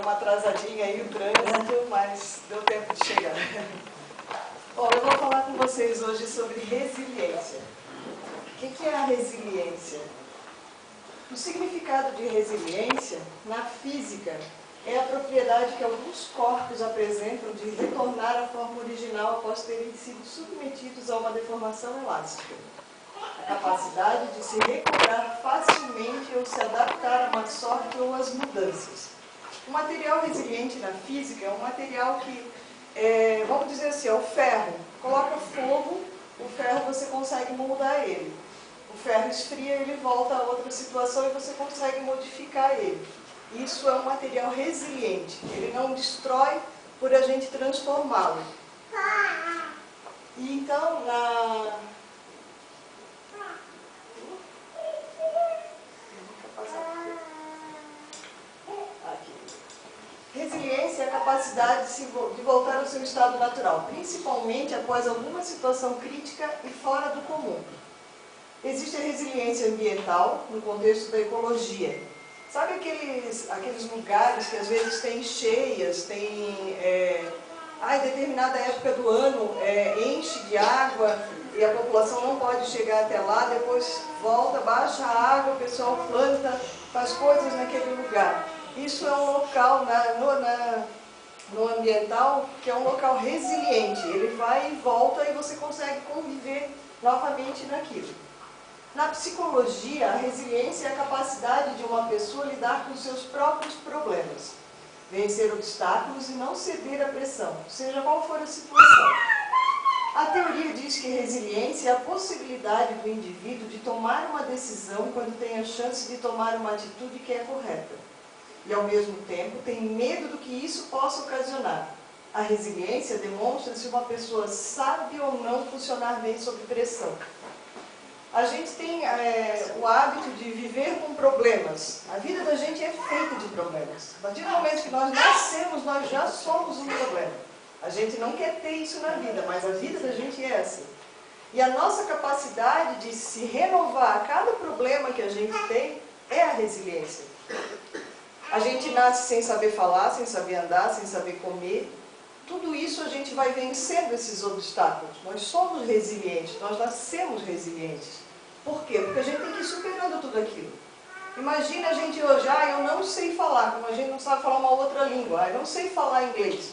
deu uma atrasadinha aí o trânsito, mas deu tempo de chegar. Bom, eu vou falar com vocês hoje sobre resiliência. O que é a resiliência? O significado de resiliência, na física, é a propriedade que alguns corpos apresentam de retornar à forma original após terem sido submetidos a uma deformação elástica. A capacidade de se recuperar facilmente ou se adaptar a uma sorte ou às mudanças. O material resiliente na física é um material que, vamos dizer assim, é o ferro. Coloca fogo, o ferro você consegue moldar ele. O ferro esfria, ele volta a outra situação e você consegue modificar ele. Isso é um material resiliente. Ele não destrói por a gente transformá-lo. E então, resiliência é a capacidade de voltar ao seu estado natural, principalmente após alguma situação crítica e fora do comum. Existe a resiliência ambiental no contexto da ecologia. Sabe aqueles lugares que às vezes tem cheias, em determinada época do ano enche de água e a população não pode chegar até lá, depois volta, baixa a água, o pessoal planta, faz coisas naquele lugar. Isso é um local no ambiental que é um local resiliente. Ele vai e volta e você consegue conviver novamente naquilo. Na psicologia, a resiliência é a capacidade de uma pessoa lidar com seus próprios problemas, vencer obstáculos e não ceder à pressão, seja qual for a situação. A teoria diz que resiliência é a possibilidade do indivíduo de tomar uma decisão quando tem a chance de tomar uma atitude que é correta. E, ao mesmo tempo, tem medo do que isso possa ocasionar. A resiliência demonstra se uma pessoa sabe ou não funcionar bem sob pressão. A gente tem o hábito de viver com problemas. A vida da gente é feita de problemas. A partir do momento que nós nascemos, nós já somos um problema. A gente não quer ter isso na vida, mas a vida da gente é assim. E a nossa capacidade de se renovar a cada problema que a gente tem é a resiliência. A gente nasce sem saber falar, sem saber andar, sem saber comer. Tudo isso a gente vai vencendo esses obstáculos. Nós somos resilientes, nós nascemos resilientes. Por quê? Porque a gente tem que ir superando tudo aquilo. Imagina a gente hoje, eu não sei falar, como a gente não sabe falar uma outra língua, eu não sei falar inglês.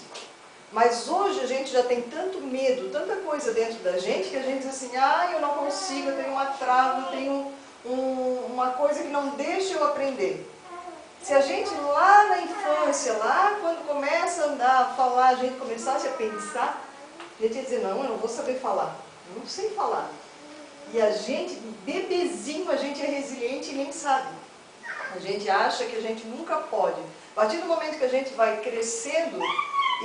Mas hoje a gente já tem tanto medo, tanta coisa dentro da gente, que a gente diz assim, eu não consigo, eu tenho uma trava, eu tenho uma coisa que não deixa eu aprender. Se a gente lá na infância, lá quando começa a andar, a falar, a gente começasse a pensar, a gente ia dizer, não, eu não vou saber falar, eu não sei falar. E a gente, bebezinho, a gente é resiliente e nem sabe. A gente acha que a gente nunca pode. A partir do momento que a gente vai crescendo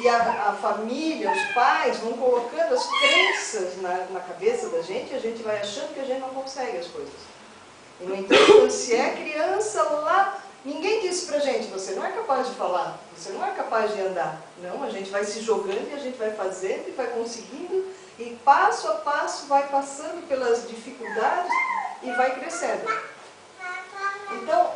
e a família, os pais vão colocando as crenças na cabeça da gente, a gente vai achando que a gente não consegue as coisas. E, no entanto, quando se é criança lá, ninguém disse pra gente, você não é capaz de falar, você não é capaz de andar. Não, a gente vai se jogando e a gente vai fazendo e vai conseguindo e passo a passo vai passando pelas dificuldades e vai crescendo. Então,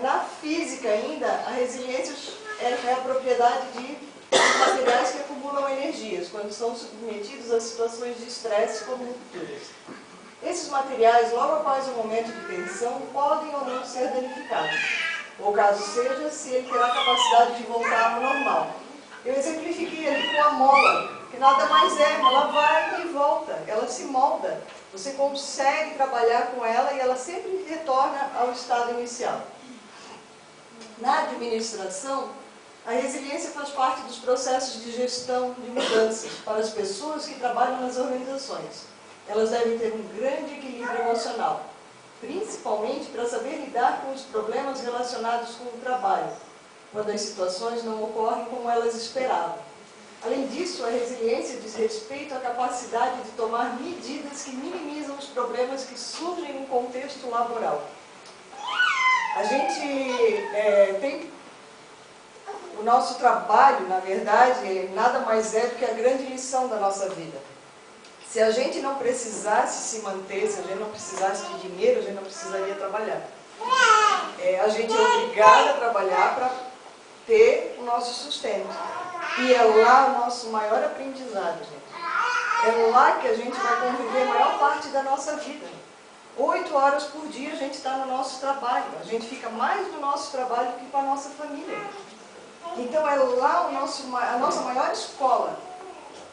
na física ainda, a resiliência é a propriedade de materiais que acumulam energias quando são submetidos a situações de estresse como rupturas. Esses materiais, logo após um momento de tensão, podem ou não ser danificados. Ou caso seja, se ele terá a capacidade de voltar ao normal. Eu exemplifiquei ali com a mola, que nada mais é, ela vai e volta, ela se molda. Você consegue trabalhar com ela e ela sempre retorna ao estado inicial. Na administração, a resiliência faz parte dos processos de gestão de mudanças para as pessoas que trabalham nas organizações. Elas devem ter um grande equilíbrio emocional, principalmente para saber lidar com os problemas relacionados com o trabalho, quando as situações não ocorrem como elas esperavam. Além disso, a resiliência diz respeito à capacidade de tomar medidas que minimizam os problemas que surgem no contexto laboral. A gente tem... O nosso trabalho, na verdade, nada mais é do que a grande lição da nossa vida. Se a gente não precisasse se manter, se a gente não precisasse de dinheiro, a gente não precisaria trabalhar. A gente é obrigado a trabalhar para ter nosso sustento. E é lá o nosso maior aprendizado, gente. É lá que a gente vai conviver a maior parte da nossa vida. 8 horas por dia a gente está no nosso trabalho. A gente fica mais no nosso trabalho do que com a nossa família. Então é lá a nossa maior escola.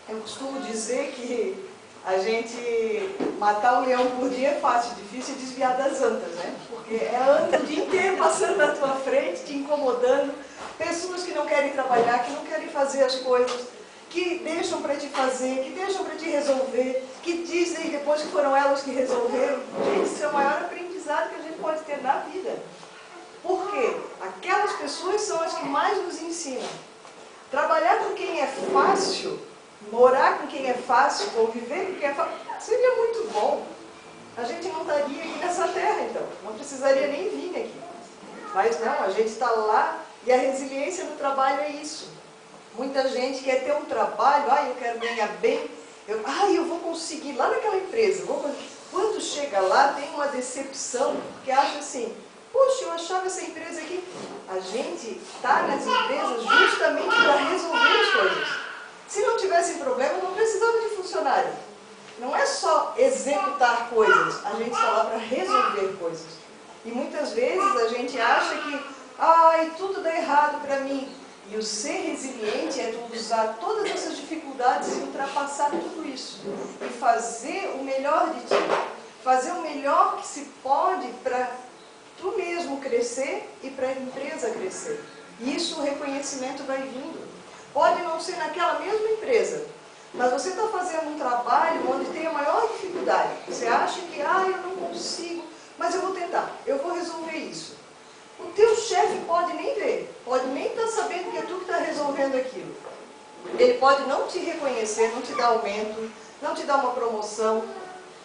Eu costumo dizer que a gente matar um leão por dia é fácil, difícil é desviar das antas, né? Porque é anta o dia inteiro passando na tua frente, te incomodando, pessoas que não querem trabalhar, que não querem fazer as coisas, que deixam para te fazer, que deixam para te resolver, que dizem depois que foram elas que resolveram. Gente, isso é o maior aprendizado que a gente pode ter na vida. Por quê? Aquelas pessoas são as que mais nos ensinam. Trabalhar com quem é fácil, morar com quem é fácil, conviver com quem é fácil, seria muito bom. A gente não estaria aqui nessa terra, então. Não precisaria nem vir aqui. Mas não, a gente está lá e a resiliência no trabalho é isso. Muita gente quer ter um trabalho, eu quero ganhar bem, eu vou conseguir lá naquela empresa. Quando chega lá, tem uma decepção, porque acha assim, poxa, eu achava essa empresa aqui. A gente está nas empresas justamente para resolver as coisas. Se não tivesse problema, não precisava de funcionário. Não é só executar coisas, a gente está lá para resolver coisas. E muitas vezes a gente acha que, tudo dá errado para mim. E o ser resiliente é tu usar todas essas dificuldades e ultrapassar tudo isso. E fazer o melhor de ti. Fazer o melhor que se pode para tu mesmo crescer e para a empresa crescer. E isso o reconhecimento vai vindo. Pode não ser naquela mesma empresa, mas você está fazendo um trabalho onde tem a maior dificuldade. Você acha que, eu não consigo, mas eu vou tentar, eu vou resolver isso. O teu chefe pode nem ver, pode nem estar sabendo que é tu que está resolvendo aquilo. Ele pode não te reconhecer, não te dar aumento, não te dar uma promoção,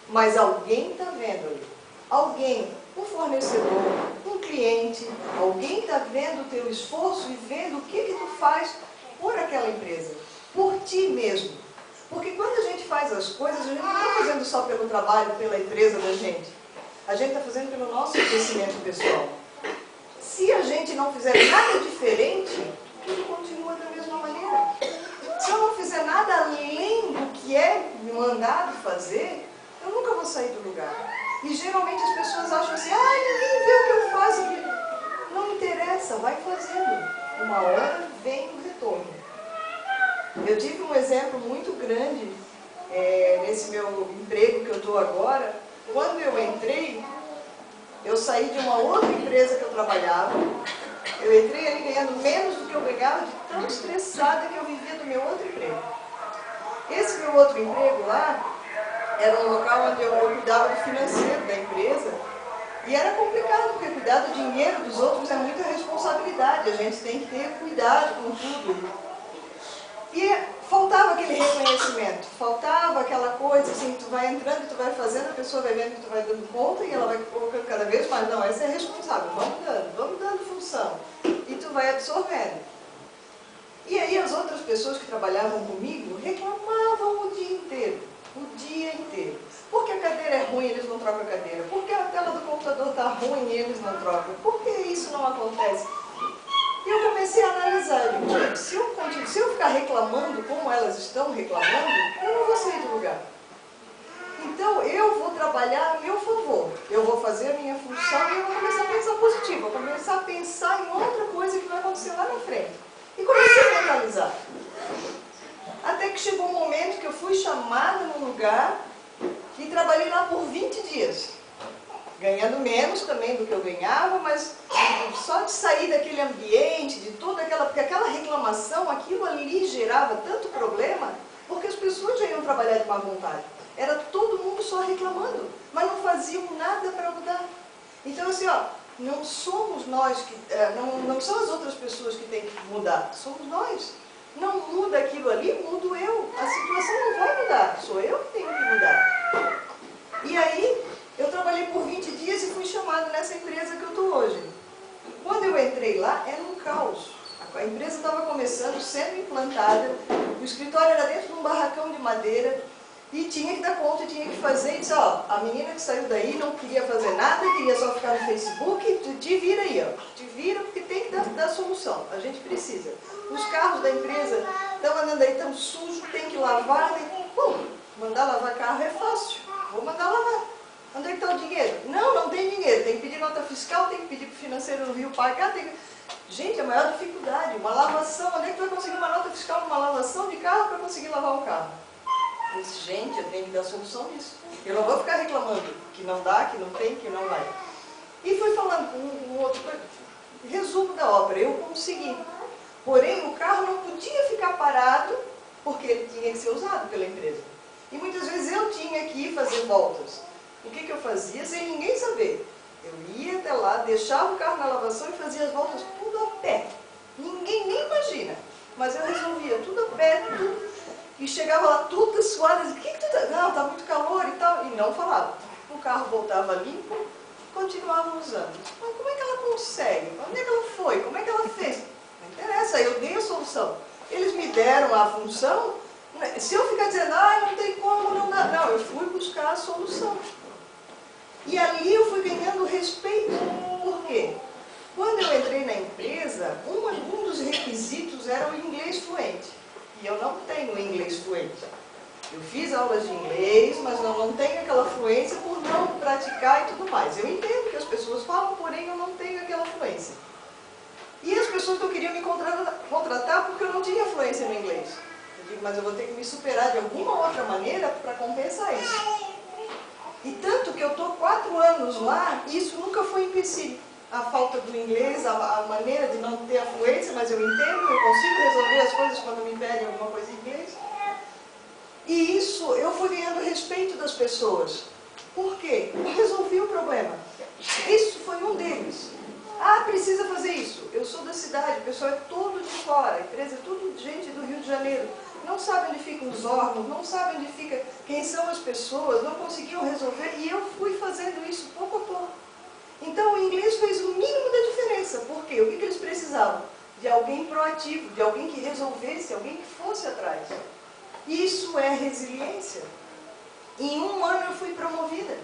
mas alguém está vendo ali. Alguém, um fornecedor, um cliente, alguém está vendo o teu esforço e vendo o que tu faz por aquela empresa, por ti mesmo. Porque quando a gente faz as coisas, a gente não está fazendo só pelo trabalho, pela empresa da gente. A gente está fazendo pelo nosso crescimento pessoal. Se a gente não fizer nada diferente, tudo continua da mesma maneira. Se eu não fizer nada além do que é mandado fazer, eu nunca vou sair do lugar. E geralmente as pessoas acham assim, ninguém vê o que eu faço. Não interessa, vai fazendo. Uma hora vem o retorno. Eu tive um exemplo muito grande nesse meu emprego que eu estou agora. Quando eu entrei, eu saí de uma outra empresa que eu trabalhava. Eu entrei ali ganhando menos do que eu ganhava, de tão estressada que eu vivia do meu outro emprego. Esse meu outro emprego lá era um local onde eu cuidava do financeiro da empresa. E era complicado, porque cuidar do dinheiro dos outros é muita responsabilidade. A gente tem que ter cuidado com tudo. E faltava aquele reconhecimento, faltava aquela coisa assim, tu vai entrando, tu vai fazendo, a pessoa vai vendo que tu vai dando conta e ela vai colocando cada vez mais, não, essa é responsável, vamos dando função. E tu vai absorvendo. E aí as outras pessoas que trabalhavam comigo reclamavam o dia inteiro. Porque a cadeira é ruim, eles não trocam a cadeira. Porque a tela do computador está ruim e eles não trocam. Por que isso não acontece? E eu comecei a analisar, se eu ficar reclamando como elas estão reclamando, eu não vou sair do lugar. Então eu vou trabalhar a meu favor, eu vou fazer a minha função e eu vou começar a pensar positivo, vou começar a pensar em outra coisa que vai acontecer lá na frente. E comecei a mentalizar. Até que chegou um momento que eu fui chamada num lugar e trabalhei lá por 20 dias. Ganhando menos também do que eu ganhava, mas só de sair daquele ambiente, de toda porque aquela reclamação, aquilo ali gerava tanto problema, porque as pessoas já iam trabalhar de má vontade. Era todo mundo só reclamando, mas não faziam nada para mudar. Então assim, não somos nós, não são as outras pessoas que têm que mudar, somos nós. Não muda aquilo ali, mudo eu. A situação não vai mudar, sou eu que tenho que mudar. E aí, eu trabalhei por 20 dias e fui chamada nessa empresa que eu estou hoje. Quando eu entrei lá, era um caos. A empresa estava começando, sendo implantada, o escritório era dentro de um barracão de madeira, E tinha que dar conta, tinha que fazer, e disse, ó, a menina que saiu daí não queria fazer nada, queria só ficar no Facebook, te vira aí, ó, te vira porque tem que dar solução, a gente precisa. Os carros da empresa estão andando aí tão sujos, tem que lavar, bom, mandar lavar carro é fácil, vou mandar lavar. Onde é que está o dinheiro? Não tem dinheiro, tem que pedir nota fiscal, tem que pedir para o financeiro no Rio pagar, tem que... Gente, a maior dificuldade, uma lavação, onde é que tu vai conseguir uma nota fiscal numa lavação de carro para conseguir lavar um carro? Eu disse, gente, eu tenho que dar solução nisso. Eu não vou ficar reclamando que não dá, que não tem, que não vai. E fui falando com um outro resumo da obra, eu consegui. Porém, o carro não podia ficar parado, porque ele tinha que ser usado pela empresa. E muitas vezes eu tinha que ir fazer voltas. O que eu fazia sem ninguém saber? Eu ia até lá, deixava o carro na lavação e fazia as voltas tudo a pé. Ninguém nem imagina. Mas eu resolvia tudo a pé, tudo. E chegava lá toda suada, dizia, o que tu tá? Não, tá muito calor e tal. E não falava. O carro voltava limpo, continuava usando. Mas como é que ela consegue? Onde é que ela foi? Como é que ela fez? Não interessa, eu dei a solução. Eles me deram a função. Se eu ficar dizendo, não tem como, não dá. Não, eu fui buscar a solução. E ali eu fui ganhando respeito. Por quê? Quando eu entrei na empresa, um dos requisitos era o inglês fluente. E eu não tenho inglês fluente. Eu fiz aulas de inglês, mas não tenho aquela fluência por não praticar e tudo mais. Eu entendo que as pessoas falam, porém eu não tenho aquela fluência. E as pessoas não queriam me contratar porque eu não tinha fluência no inglês. Eu digo, mas eu vou ter que me superar de alguma outra maneira para compensar isso. E tanto que eu estou 4 anos lá, e isso nunca foi empecilho. A falta do inglês, a maneira de não ter a fluência, mas eu entendo, eu consigo resolver as coisas quando me pedem alguma coisa em inglês. E isso, eu fui ganhando respeito das pessoas. Por quê? Eu resolvi o problema. Isso foi um deles. Precisa fazer isso. Eu sou da cidade, o pessoal é todo de fora, a empresa é tudo gente do Rio de Janeiro. Não sabe onde ficam os órgãos, não sabe onde fica, quem são as pessoas, não conseguiam resolver, e eu fui fazendo isso pouco a pouco. Então o inglês fez o mínimo da diferença. Por quê? O que eles precisavam? De alguém proativo, de alguém que resolvesse, alguém que fosse atrás. Isso é resiliência. Em 1 ano eu fui promovida.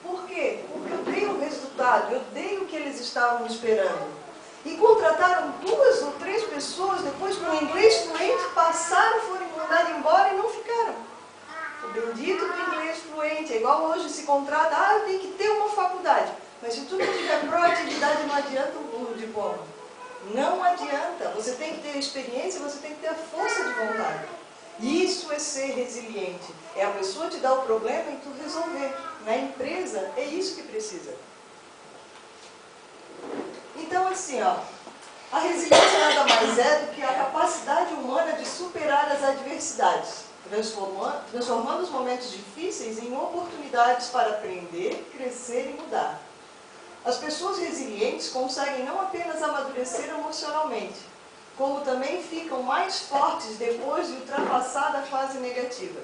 Por quê? Porque eu dei o resultado, eu dei o que eles estavam esperando. E contrataram 2 ou 3 pessoas, depois com inglês fluente, passaram, foram mandadas embora e não ficaram. O bendito do inglês fluente, é igual hoje se contrata, tem que ter uma faculdade. Mas se tu não tiver proatividade, não adianta o diploma. Não adianta. Você tem que ter experiência, você tem que ter a força de vontade. Isso é ser resiliente. É a pessoa te dar o problema e tu resolver. Na empresa, é isso que precisa. Então, assim, a resiliência nada mais é do que a capacidade humana de superar as adversidades, transformando os momentos difíceis em oportunidades para aprender, crescer e mudar. As pessoas resilientes conseguem não apenas amadurecer emocionalmente, como também ficam mais fortes depois de ultrapassar a fase negativa.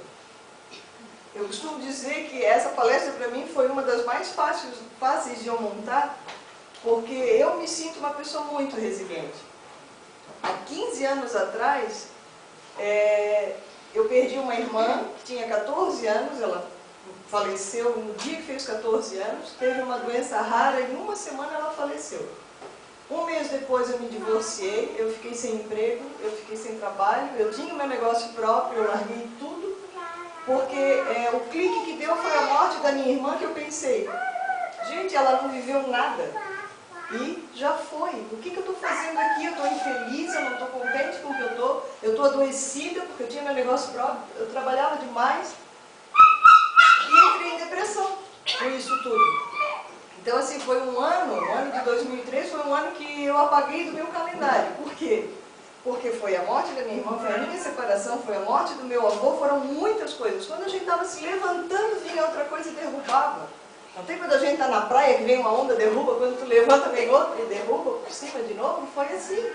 Eu costumo dizer que essa palestra para mim foi uma das mais fáceis de eu montar, porque eu me sinto uma pessoa muito resiliente. Há 15 anos atrás, eu perdi uma irmã que tinha 14 anos, ela faleceu no dia que fez 14 anos, teve uma doença rara e em 1 semana ela faleceu. 1 mês depois eu me divorciei, eu fiquei sem emprego, eu fiquei sem trabalho, eu tinha o meu negócio próprio, eu larguei tudo, porque o clique que deu foi a morte da minha irmã, que eu pensei, gente, ela não viveu nada. E já foi. O que eu estou fazendo aqui? Eu estou infeliz, eu não estou contente com o que eu estou adoecida porque eu tinha meu negócio próprio, eu trabalhava demais e entrei em depressão com isso tudo. Então, assim, foi o ano de 2003 foi um ano que eu apaguei do meu calendário. Por quê? Porque foi a morte da minha irmã, foi a minha separação, foi a morte do meu avô, foram muitas coisas. Quando a gente estava se levantando, vinha outra coisa e derrubava. Não tem quando a gente está na praia que vem uma onda, derruba, quando tu levanta vem outra e derruba por cima de novo, foi assim.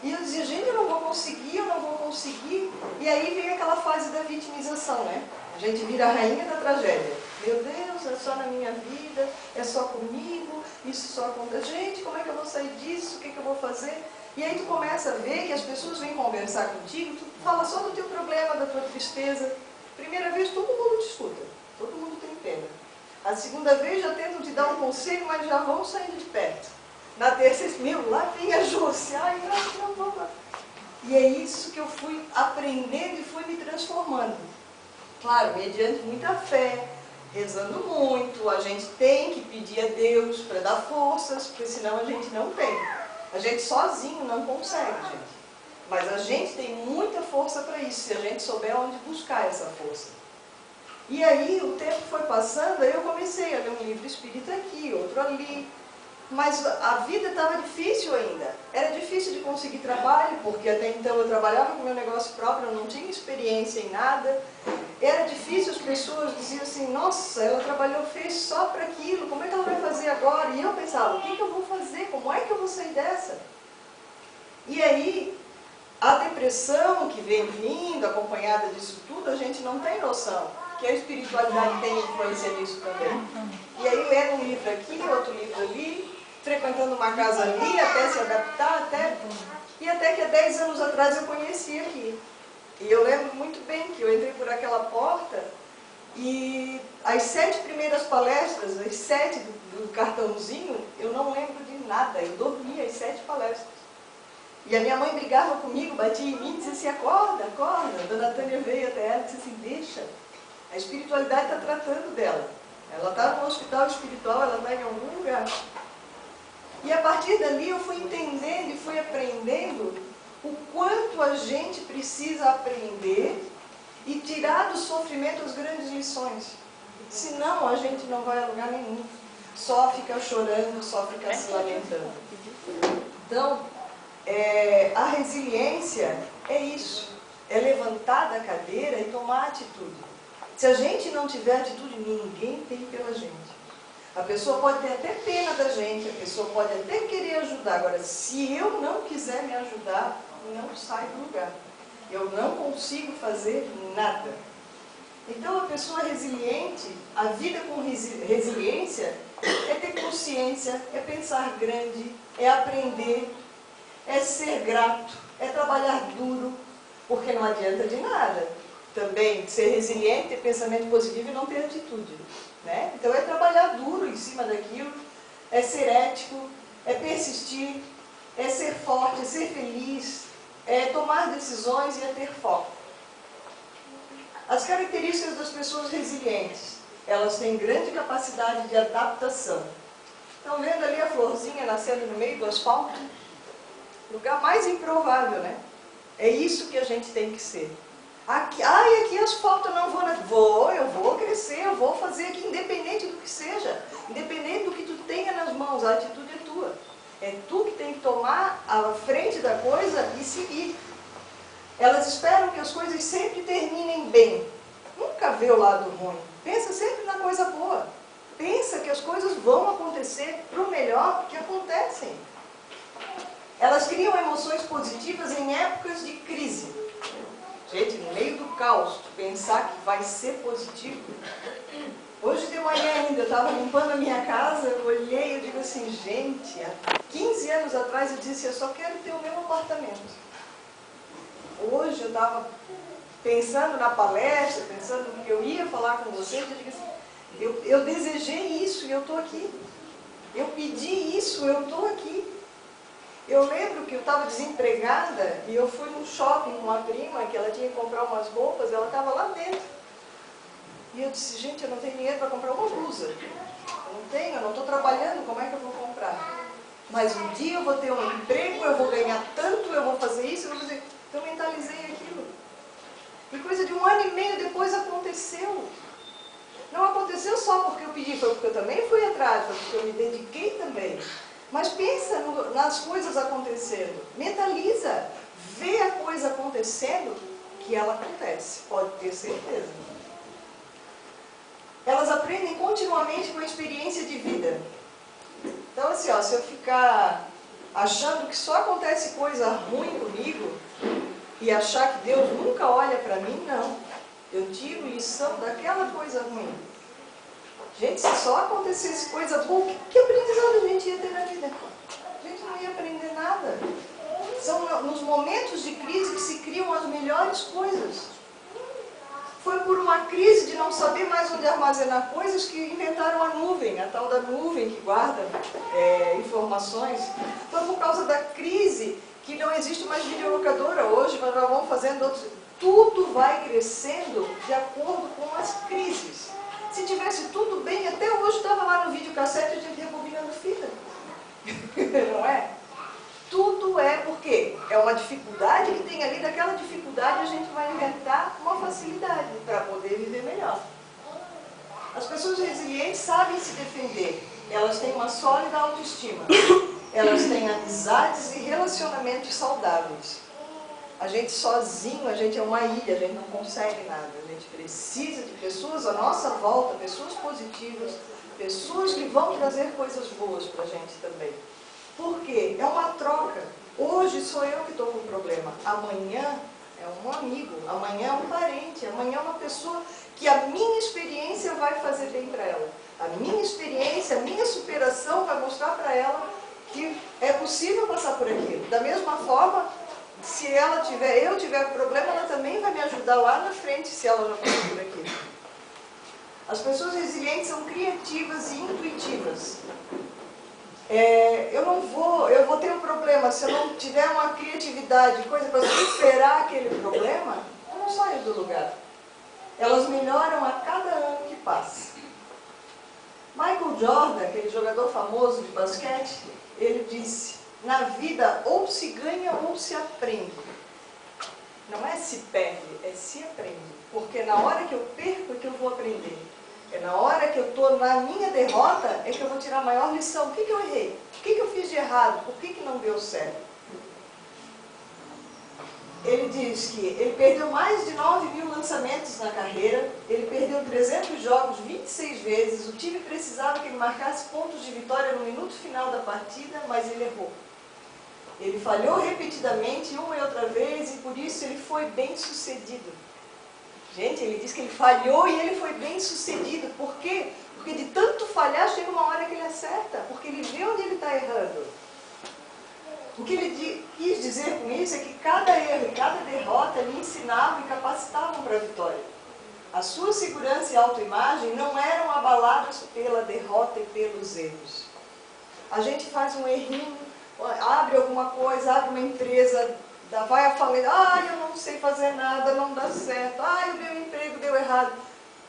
E eu dizia, gente, eu não vou conseguir, eu não vou conseguir. E aí vem aquela fase da vitimização, né? A gente vira a rainha da tragédia. Meu Deus, é só na minha vida, é só comigo, isso só acontece. Gente, como é que eu vou sair disso? O que eu vou fazer? E aí tu começa a ver que as pessoas vêm conversar contigo, tu fala só do teu problema, da tua tristeza. Primeira vez todo mundo te escuta, todo mundo tem pena. A segunda vez já tentam te dar um conselho, mas já vão saindo de perto. Na terceira, meu, lá vem a Júcia, ai, não, vamos. E é isso que eu fui aprendendo e fui me transformando. Claro, mediante muita fé, rezando muito, a gente tem que pedir a Deus para dar forças, porque senão a gente não tem. A gente sozinho não consegue, gente. Mas a gente tem muita força para isso, se a gente souber onde buscar essa força. E aí o tempo foi passando, aí eu comecei a ler um livro espírita aqui, outro ali. Mas a vida estava difícil ainda. Era difícil de conseguir trabalho, porque até então eu trabalhava com meu negócio próprio, eu não tinha experiência em nada. Era difícil, as pessoas diziam assim, nossa, ela trabalhou, fez só para aquilo, como é que ela vai fazer agora? E eu pensava, o que eu vou fazer? Como é que eu vou sair dessa? E aí, a depressão que vem vindo, acompanhada disso tudo, a gente não tem noção. Que a espiritualidade tem influência nisso também. E aí, lendo um livro aqui, outro livro ali, frequentando uma casa ali, até se adaptar, e até que há 10 anos atrás eu conheci aqui. E eu lembro muito bem que eu entrei por aquela porta e as 7 primeiras palestras, as 7 do cartãozinho, eu não lembro de nada, eu dormi as 7 palestras. E a minha mãe brigava comigo, batia em mim e dizia assim, acorda, acorda. A dona Tânia veio até ela e disse assim, deixa, a espiritualidade está tratando dela. Ela está no hospital espiritual, ela está em algum lugar. E a partir dali eu fui entendendo e fui aprendendo o quanto a gente precisa aprender e tirar do sofrimento as grandes lições. Senão a gente não vai a lugar nenhum. Só fica chorando, só fica se lamentando. Então, a resiliência é isso. É levantar da cadeira e tomar atitude. Se a gente não tiver atitude, ninguém tem pela gente. A pessoa pode ter até pena da gente, a pessoa pode até querer ajudar. Agora, se eu não quiser me ajudar, não sai do lugar. Eu não consigo fazer nada. Então, a pessoa resiliente, a vida com resiliência, é ter consciência, é pensar grande, é aprender, é ser grato, é trabalhar duro, porque não adianta de nada. Também ser resiliente, ter pensamento positivo e não ter atitude. Né? Então é trabalhar duro em cima daquilo, é ser ético, é persistir, é ser forte, é ser feliz, é tomar decisões e é ter foco. As características das pessoas resilientes, elas têm grande capacidade de adaptação. Estão vendo ali a florzinha nascendo no meio do asfalto? Lugar mais improvável, né? É isso que a gente tem que ser. Aqui asfalto, eu não vou, eu vou crescer, eu vou fazer aqui, independente do que seja, independente do que tu tenha nas mãos, a atitude é tua. É tu que tem que tomar a frente da coisa e seguir. Elas esperam que as coisas sempre terminem bem. Nunca vê o lado ruim. Pensa sempre na coisa boa. Pensa que as coisas vão acontecer para o melhor, que acontecem. Elas criam emoções positivas em épocas de crise. Gente, no meio do caos, pensar que vai ser positivo. Hoje de manhã ainda, eu estava limpando a minha casa, eu olhei e digo assim, gente, há 15 anos atrás eu disse, eu só quero ter o meu apartamento. Hoje eu estava pensando na palestra, pensando no que eu ia falar com vocês, eu digo assim, eu desejei isso e eu estou aqui. Eu pedi isso, eu estou aqui. Eu lembro que eu estava desempregada e eu fui no shopping com uma prima que ela tinha que comprar umas roupas, ela estava lá dentro. E eu disse, gente, eu não tenho dinheiro para comprar uma blusa. Eu não tenho, eu não estou trabalhando, como é que eu vou comprar? Mas um dia eu vou ter um emprego, eu vou ganhar tanto, eu vou fazer isso, eu vou fazer... Então eu mentalizei aquilo. E coisa de 1 ano e meio depois aconteceu. Não aconteceu só porque eu pedi, foi porque eu também fui atrás, foi porque eu me dediquei também. Mas pensa nas coisas acontecendo, mentaliza, vê a coisa acontecendo, que ela acontece, pode ter certeza. Elas aprendem continuamente com a experiência de vida. Então assim, ó, se eu ficar achando que só acontece coisa ruim comigo, e achar que Deus nunca olha para mim, não. Eu tiro lição daquela coisa ruim. Gente, se só acontecesse coisa boa, que aprendizado a gente ia ter na vida? A gente não ia aprender nada. São nos momentos de crise que se criam as melhores coisas. Foi por uma crise de não saber mais onde armazenar coisas que inventaram a nuvem, a tal da nuvem que guarda informações. Foi por causa da crise que não existe mais videolocadora hoje, mas nós vamos fazendo outros. Tudo vai crescendo de acordo com as crises. Se tivesse tudo bem, até hoje estava lá no videocassete a gente rebobinando fita. Não é? Tudo é porque é uma dificuldade que tem ali, daquela dificuldade a gente vai inventar uma facilidade para poder viver melhor. As pessoas resilientes sabem se defender, elas têm uma sólida autoestima, elas têm amizades e relacionamentos saudáveis. A gente sozinho, a gente é uma ilha, a gente não consegue nada, a gente precisa de pessoas à nossa volta, pessoas positivas, pessoas que vão trazer coisas boas para a gente também. Por quê? É uma troca. Hoje sou eu que estou com problema. Amanhã é um amigo, amanhã é um parente, amanhã é uma pessoa que a minha experiência vai fazer bem para ela. A minha experiência, a minha superação vai mostrar para ela que é possível passar por aquilo. Da mesma forma, se eu tiver problema, ela também vai me ajudar lá na frente, se ela já passou por aquilo. As pessoas resilientes são criativas e intuitivas. Eu vou ter um problema, se eu não tiver uma criatividade, coisa para superar aquele problema, eu não saio do lugar. Elas melhoram a cada ano que passa. Michael Jordan, aquele jogador famoso de basquete, ele disse: na vida ou se ganha ou se aprende. Não é se perde, é se aprende. Porque na hora que eu perco é que eu vou aprender. É na hora que eu estou na minha derrota é que eu vou tirar a maior lição. O que eu errei? O que eu fiz de errado? Por que não deu certo? Ele diz que ele perdeu mais de 9.000 lançamentos na carreira, ele perdeu 300 jogos 26 vezes, o time precisava que ele marcasse pontos de vitória no minuto final da partida, mas ele errou. Ele falhou repetidamente, uma e outra vez, e por isso ele foi bem sucedido. Gente, ele diz que ele falhou e ele foi bem sucedido. Por quê? Porque de tanto falhar, chega uma hora que ele acerta, porque ele vê onde ele está errando. O que ele quis dizer com isso é que cada erro e cada derrota lhe ensinavam e capacitavam para a vitória. A sua segurança e autoimagem não eram abaladas pela derrota e pelos erros. A gente faz um errinho, abre alguma coisa, abre uma empresa, vai a falência, eu não sei fazer nada, não dá certo, o meu emprego deu errado.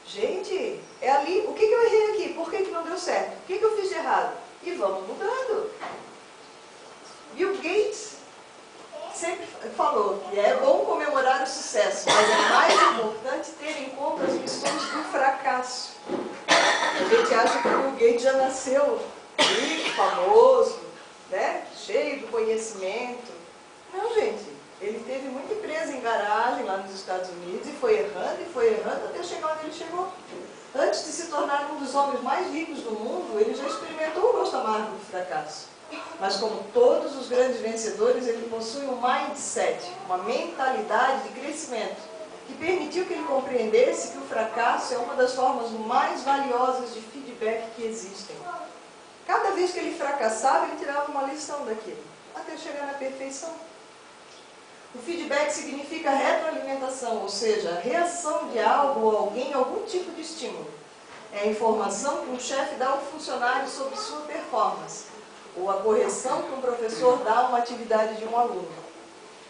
Gente, é ali, o que eu errei aqui? Por que não deu certo? O que eu fiz de errado? E vamos mudando. Bill Gates sempre falou que é bom comemorar o sucesso, mas é mais importante ter em conta as lições do fracasso. A gente acha que o Bill Gates já nasceu rico, famoso, né? Cheio do conhecimento. Não, gente. Ele teve muita empresa em garagem lá nos Estados Unidos e foi errando até chegar onde ele chegou. Antes de se tornar um dos homens mais ricos do mundo, ele já experimentou o gosto amargo do fracasso. Mas como todos os grandes vencedores, ele possui um mindset, uma mentalidade de crescimento, que permitiu que ele compreendesse que o fracasso é uma das formas mais valiosas de feedback que existem. Cada vez que ele fracassava, ele tirava uma lição daquilo, até chegar na perfeição. O feedback significa retroalimentação, ou seja, a reação de algo ou alguém a algum tipo de estímulo. É a informação que um chefe dá a um funcionário sobre sua performance, ou a correção que um professor dá a uma atividade de um aluno.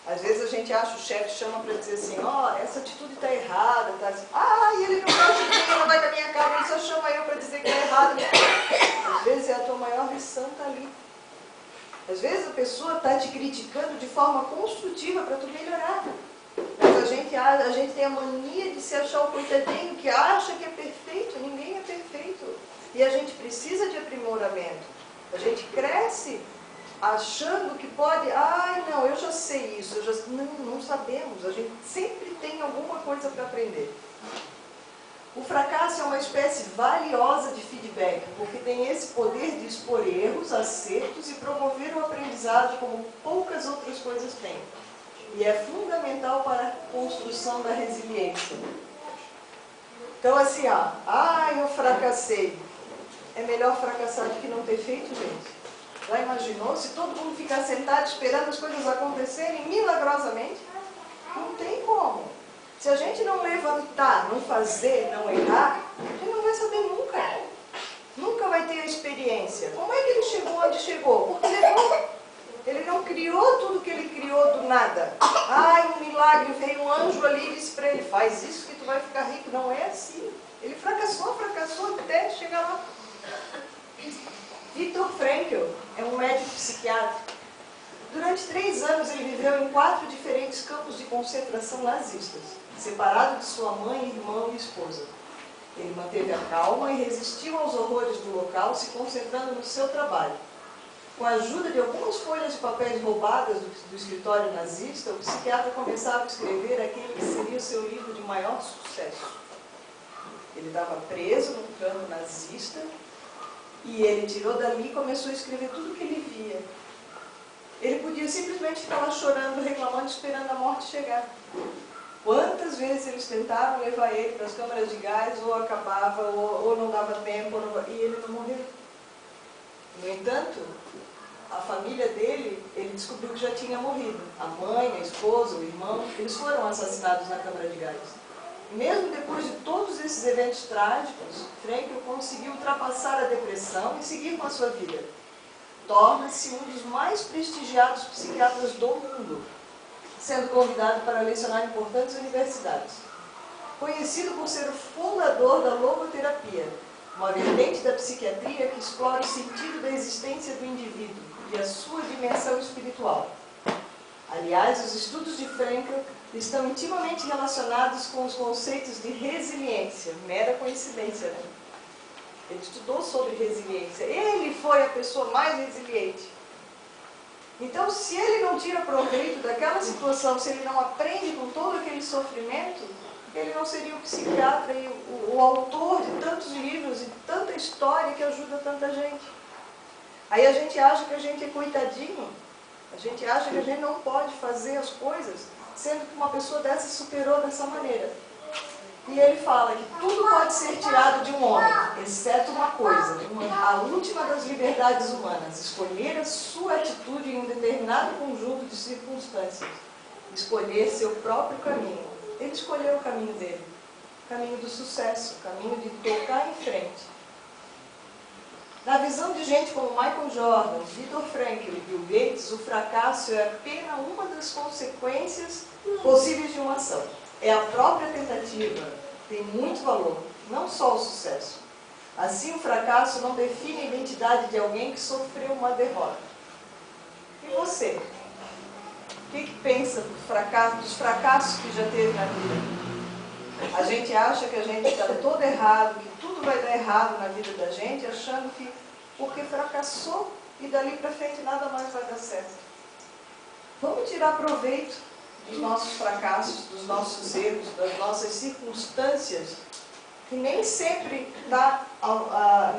Às vezes a gente acha, o chefe chama para dizer assim, essa atitude está errada, tá assim, e ele não gosta de mim, não vai com a minha cara, ele só chama eu para dizer que está errado. Às vezes a tua maior lição está ali. Às vezes a pessoa está te criticando de forma construtiva para tu melhorar. Mas a gente tem a mania de se achar o coitadinho que acha que é perfeito. Ninguém é perfeito. E a gente precisa de aprimoramento. A gente cresce achando que pode, não, eu já sei isso. Não sabemos. A gente sempre tem alguma coisa para aprender. O fracasso é uma espécie valiosa de feedback, porque tem esse poder de expor erros, acertos e promover o aprendizado como poucas outras coisas têm. E é fundamental para a construção da resiliência. Então assim, eu fracassei. É melhor fracassar do que não ter feito, gente. Já imaginou? Se todo mundo ficar sentado esperando as coisas acontecerem milagrosamente, não tem como. Se a gente não levantar, não fazer, não errar, a gente não vai saber nunca. Nunca vai ter a experiência. Como é que ele chegou onde chegou? Porque ele errou. Ele não criou tudo que ele criou do nada. Ai, um milagre, veio um anjo ali e disse para ele, faz isso que tu vai ficar rico. Não é assim. Ele fracassou até chegar lá. Viktor Frankl é um médico psiquiatra. Durante 3 anos ele viveu em 4 diferentes campos de concentração nazistas, separado de sua mãe, irmão e esposa. Ele manteve a calma e resistiu aos horrores do local, se concentrando no seu trabalho. Com a ajuda de algumas folhas de papéis roubadas do escritório nazista, o psiquiatra começava a escrever aquele que seria o seu livro de maior sucesso. Ele estava preso num campo nazista e ele tirou dali e começou a escrever tudo o que ele via. Ele podia simplesmente ficar lá chorando, reclamando, esperando a morte chegar. Quantas vezes eles tentaram levar ele para as câmaras de gás, ou acabava, ou não dava tempo, e ele não morreu. No entanto, a família dele, ele descobriu que já tinha morrido. A mãe, a esposa, o irmão, eles foram assassinados na câmara de gás. Mesmo depois de todos esses eventos trágicos, Frankl conseguiu ultrapassar a depressão e seguir com a sua vida. Torna-se um dos mais prestigiados psiquiatras do mundo, sendo convidado para lecionar em importantes universidades. Conhecido por ser o fundador da logoterapia, uma vertente da psiquiatria que explora o sentido da existência do indivíduo e a sua dimensão espiritual. Aliás, os estudos de Frankl estão intimamente relacionados com os conceitos de resiliência, mera coincidência, né? Ele estudou sobre resiliência. Ele foi a pessoa mais resiliente. Então, se ele não tira proveito daquela situação, se ele não aprende com todo aquele sofrimento, ele não seria o psiquiatra e o autor de tantos livros e tanta história que ajuda tanta gente. Aí a gente acha que a gente é coitadinho, a gente acha que a gente não pode fazer as coisas, sendo que uma pessoa dessa superou dessa maneira. E ele fala que tudo pode ser tirado de um homem, exceto uma coisa, a última das liberdades humanas, escolher a sua atitude em um determinado conjunto de circunstâncias, escolher seu próprio caminho. Ele escolheu o caminho dele, o caminho do sucesso, o caminho de tocar em frente. Na visão de gente como Michael Jordan, Viktor Frankl e Bill Gates, o fracasso é apenas uma das consequências possíveis de uma ação. É a própria tentativa, tem muito valor, não só o sucesso. Assim, o fracasso não define a identidade de alguém que sofreu uma derrota. E você? O que pensa dos fracassos que já teve na vida? A gente acha que a gente está todo errado, que tudo vai dar errado na vida da gente, achando que porque fracassou e dali para frente nada mais vai dar certo. Vamos tirar proveito dos nossos fracassos, dos nossos erros, das nossas circunstâncias, que nem sempre está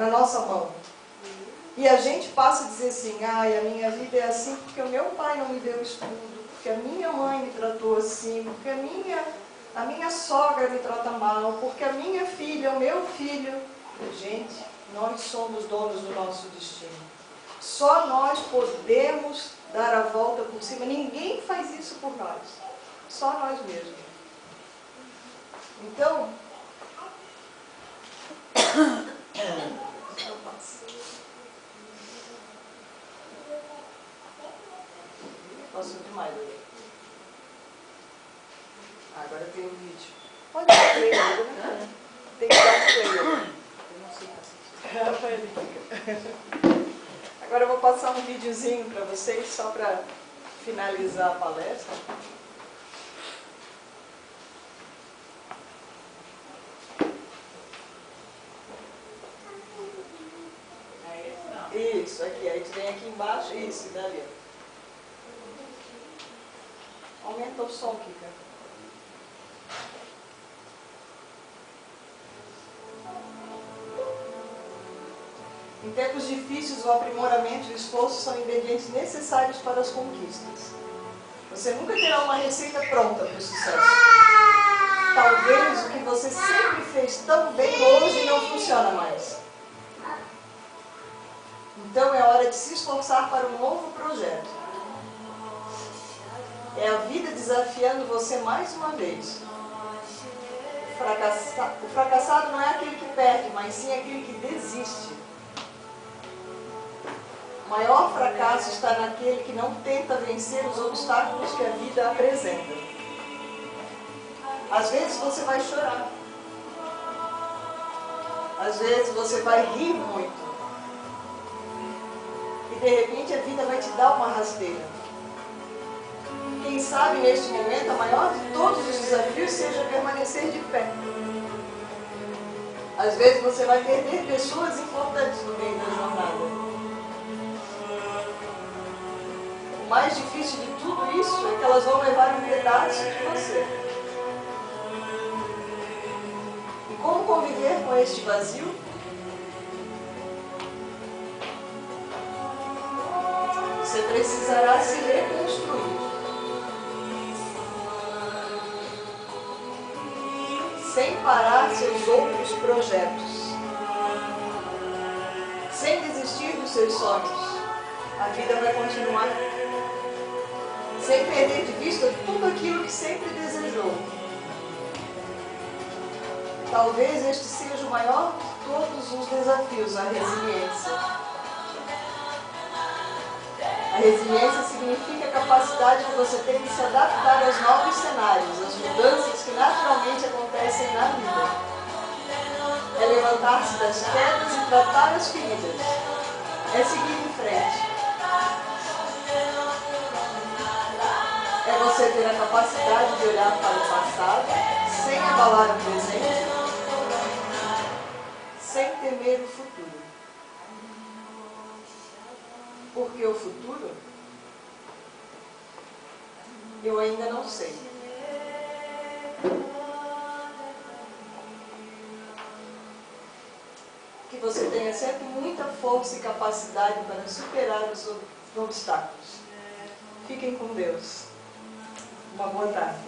na nossa mão. E a gente passa a dizer assim, ai, a minha vida é assim porque o meu pai não me deu estudo, porque a minha mãe me tratou assim, porque a minha sogra me trata mal, porque a minha filha, o meu filho. Gente, nós somos donos do nosso destino. Só nós podemos dar a volta por cima. Ninguém faz isso por nós. Só nós mesmos. Então, passou demais ali. Agora tem um vídeo. Pode dar play, né? Tem que dar um play. Eu não sei assistir. Agora eu vou passar um videozinho para vocês, só para finalizar a palestra. Isso, aqui. Aí tu vem aqui embaixo, isso, e dali. Aumenta o som, Kika. Em tempos difíceis, o aprimoramento e o esforço são ingredientes necessários para as conquistas. Você nunca terá uma receita pronta para o sucesso. Talvez o que você sempre fez tão bem hoje não funciona mais. Então é hora de se esforçar para um novo projeto. É a vida desafiando você mais uma vez. O fracassado não é aquele que perde, mas sim aquele que desiste. O maior fracasso está naquele que não tenta vencer os obstáculos que a vida apresenta. Às vezes você vai chorar. Às vezes você vai rir muito. E de repente a vida vai te dar uma rasteira. Quem sabe neste momento a maior de todos os desafios seja permanecer de pé. Às vezes você vai perder pessoas importantes no meio da jornada. O mais difícil de tudo isso é que elas vão levar um pedaço de você. E como conviver com este vazio? Você precisará se reconstruir. Sem parar seus outros projetos. Sem desistir dos seus sonhos. A vida vai continuar. Sem perder de vista tudo aquilo que sempre desejou. Talvez este seja o maior de todos os desafios, a resiliência. A resiliência significa a capacidade que você tem de se adaptar aos novos cenários, às mudanças que naturalmente acontecem na vida. É levantar-se das quedas e tratar as feridas. É seguir em frente. É você ter a capacidade de olhar para o passado, sem abalar o presente, sem temer o futuro. Porque o futuro, eu ainda não sei. Que você tenha sempre muita força e capacidade para superar os obstáculos. Fiquem com Deus. Uma boa tarde.